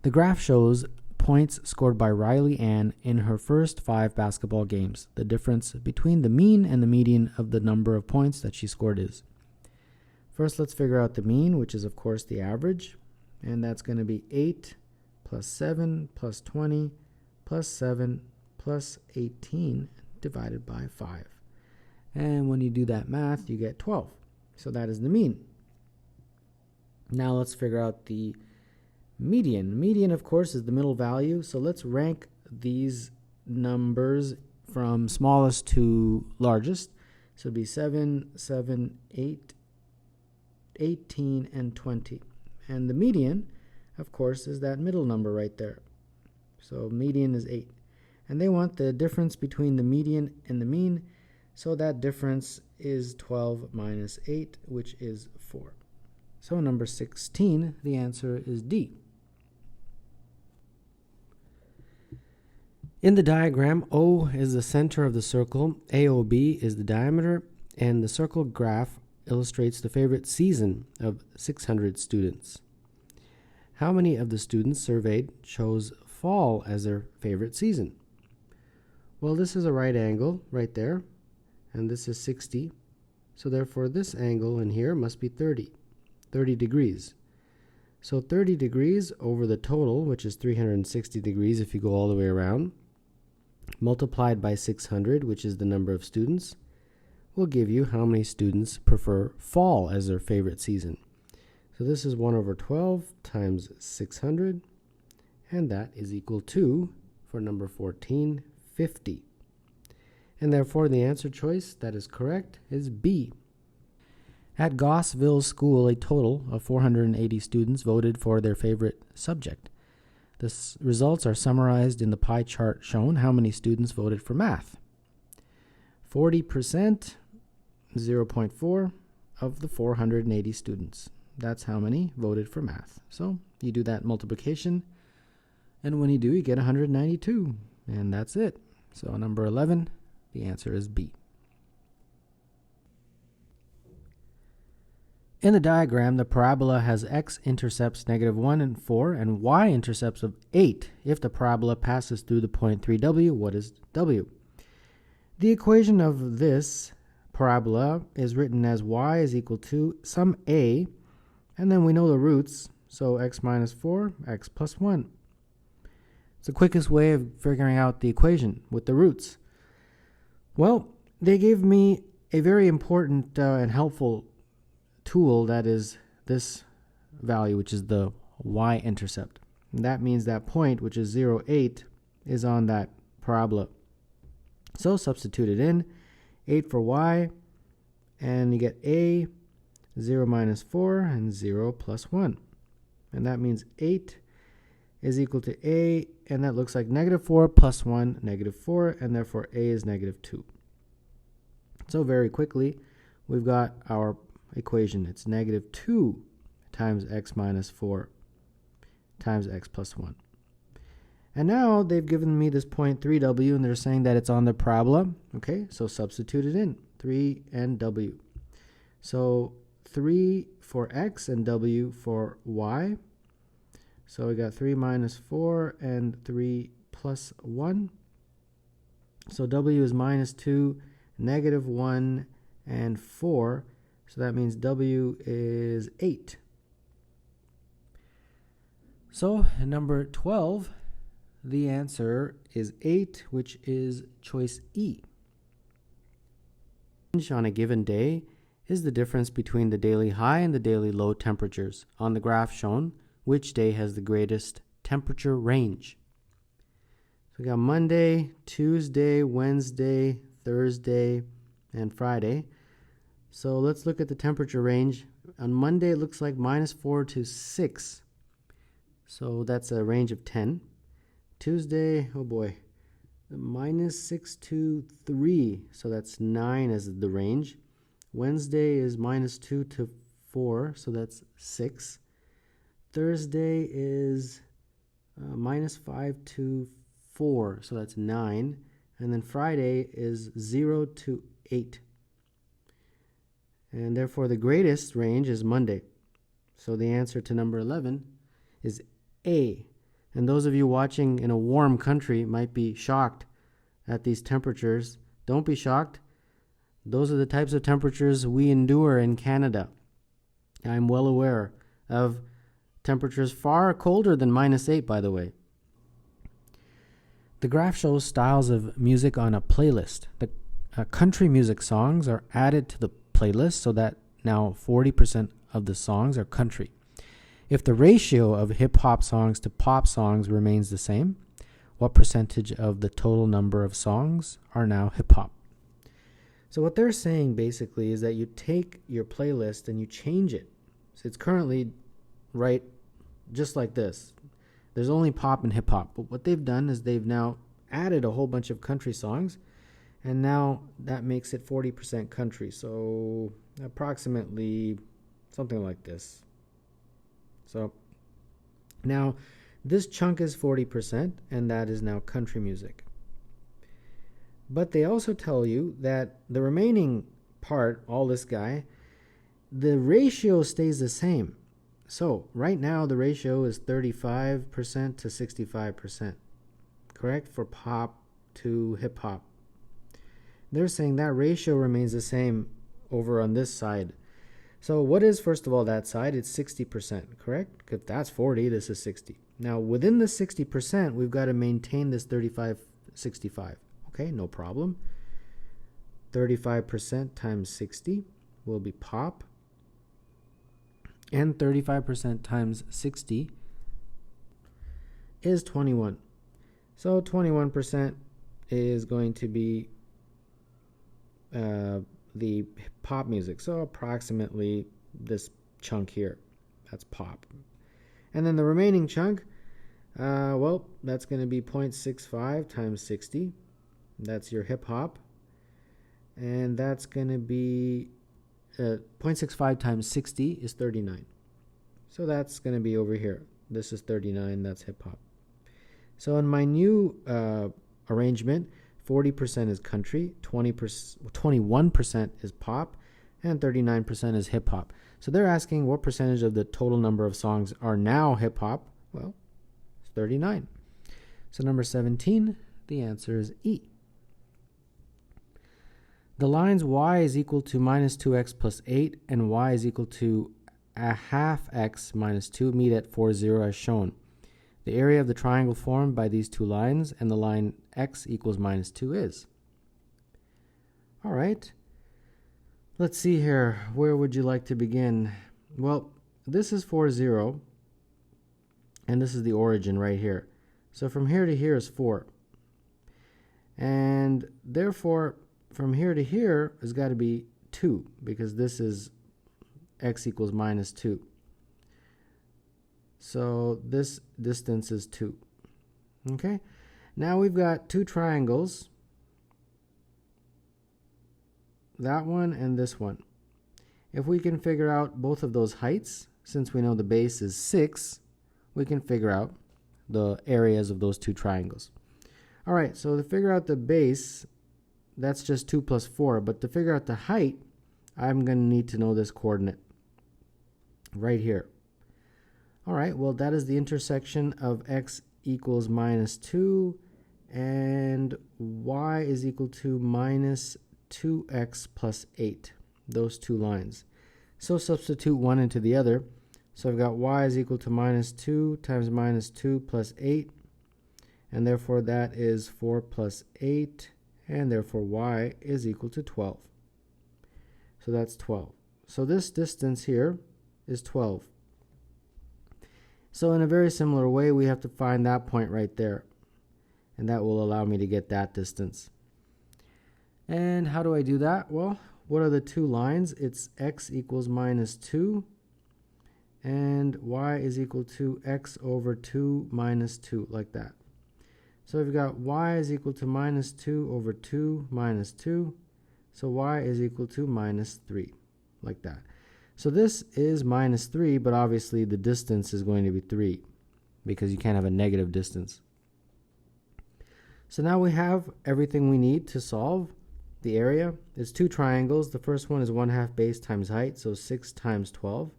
The graph shows points scored by Riley Ann in her first 5 basketball games. The difference between the mean and the median of the number of points that she scored is. First, let's figure out the mean, which is, of course, the average. And that's going to be 8 plus 7 plus 20 plus 7 plus 18 divided by 5. And when you do that math, you get 12. So that is the mean. Now let's figure out the median. Median, of course, is the middle value. So let's rank these numbers from smallest to largest. So it'd be 7, 7, 8, 18, and 20. And the median, of course, is that middle number right there. So median is 8. And they want the difference between the median and the mean. So that difference is 12 minus 8, which is 4. So number 16, the answer is D. In the diagram, O is the center of the circle, AOB is the diameter, and the circle graph illustrates the favorite season of 600 students. How many of the students surveyed chose fall as their favorite season? Well, this is a right angle right there, and this is 60. So therefore, this angle in here must be 30 degrees. So 30 degrees over the total, which is 360 degrees if you go all the way around, multiplied by 600, which is the number of students, will give you how many students prefer fall as their favorite season. So this is 1 over 12 times 600, and that is equal to, for number 14, 50. And therefore the answer choice that is correct is B. At Gaussville School, a total of 480 students voted for their favorite subject. The results are summarized in the pie chart shown. How many students voted for math? 40%, 0.4 of the 480 students. That's how many voted for math. So you do that multiplication, and when you do, you get 192, and that's it. So number 11, the answer is B. In the diagram, the parabola has x-intercepts -1 and 4 and y-intercepts of 8. If the parabola passes through the point 3w, what is w? The equation of this parabola is written as y is equal to some a, and then we know the roots, so x minus 4, x plus 1. It's the quickest way of figuring out the equation with the roots. Well, they gave me a very important and helpful tool, that is this value, which is the y-intercept. And that means that point, which is 0, 8, is on that parabola. So substitute it in, 8 for y, and you get a, 0 minus 4, and 0 plus 1. And that means 8 is equal to a, and that looks like -4 plus 1, -4, and therefore a is -2. So very quickly, we've got our equation. It's -2 times x minus 4 times x plus 1. And now they've given me this point 3w, and they're saying that it's on the parabola. Okay, so substitute it in, 3 and w. So 3 for x and w for y. So we got 3 minus 4 and 3 plus 1. So w is -2, -1, and 4. So that means w is 8. So number 12, the answer is 8, which is choice E. On a given day is the difference between the daily high and the daily low temperatures. On the graph shown, which day has the greatest temperature range? So we got Monday, Tuesday, Wednesday, Thursday, and Friday. So let's look at the temperature range. On Monday, it looks like -4 to 6. So that's a range of 10. Tuesday, oh boy, -6 to 3. So that's 9 as the range. Wednesday is -2 to 4. So that's 6. Thursday is -5 to 4. So that's 9. And then Friday is 0 to 8. And therefore, the greatest range is Monday. So the answer to number 11 is A. And those of you watching in a warm country might be shocked at these temperatures. Don't be shocked. Those are the types of temperatures we endure in Canada. I'm well aware of temperatures far colder than -8, by the way. The graph shows styles of music on a playlist. The country music songs are added to the playlist so that now 40% of the songs are country. If the ratio of hip-hop songs to pop songs remains the same, what percentage of the total number of songs are now hip-hop? So what they're saying basically is that you take your playlist and you change it. So it's currently right just like this. There's only pop and hip-hop. But what they've done is they've now added a whole bunch of country songs, and now that makes it 40% country. So approximately something like this. So now this chunk is 40%, and that is now country music. But they also tell you that the remaining part, all this guy, the ratio stays the same. So right now the ratio is 35% to 65%, correct, for pop to hip hop. They're saying that ratio remains the same over on this side. So what is, first of all, that side? It's 60%, correct? If that's 40, this is 60. Now within the 60%, we've got to maintain this 35-65. Okay, no problem. 35% times 60 will be pop. And 35% times 60 is 21. So 21% is going to be the pop music. So approximately this chunk here, that's pop. And then the remaining chunk, well, that's going to be 0.65 times 60. That's your hip hop. And that's going to be 0.65 times 60 is 39. So that's going to be over here. This is 39, that's hip hop. So in my new arrangement, 40% is country, 21% is pop, and 39% is hip hop. So they're asking what percentage of the total number of songs are now hip hop? Well, it's 39. So number 17, the answer is E. The lines y is equal to minus 2x plus 8 and y is equal to a half x minus 2 meet at 4, 0 as shown. The area of the triangle formed by these two lines and the line x equals minus 2 is. All right. Let's see here. Where would you like to begin? Well, this is 4, 0, and this is the origin right here. So from here to here is 4. And therefore, from here to here has got to be 2, because this is x equals minus 2. So this distance is 2. Okay? Now we've got two triangles. That one and this one. If we can figure out both of those heights, since we know the base is 6, we can figure out the areas of those two triangles. All right, so to figure out the base, that's just 2 plus 4. But to figure out the height, I'm going to need to know this coordinate right here. All right, well, that is the intersection of x equals minus 2 and y is equal to minus 2x plus 8, those two lines. So substitute one into the other. So I've got y is equal to minus 2 times minus 2 plus 8, and therefore that is 4 plus 8, and therefore y is equal to 12. So that's 12. So this distance here is 12. So in a very similar way, we have to find that point right there, and that will allow me to get that distance. And how do I do that? Well, what are the two lines? It's x equals minus 2 and y is equal to x over 2 minus 2, like that. So we've got y is equal to minus 2 over 2 minus 2. So y is equal to minus 3, like that. So this is minus 3, but obviously the distance is going to be 3 because you can't have a negative distance. So now we have everything we need to solve the area. It's two triangles. The first one is 1/2 base times height, so 6 times 12.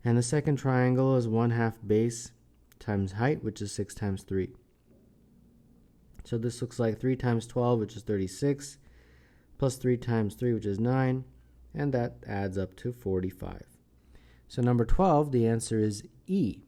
And the second triangle is 1/2 base times height, which is 6 times 3. So this looks like 3 times 12, which is 36, plus 3 times 3, which is 9, and that adds up to 45. So number 12, the answer is E.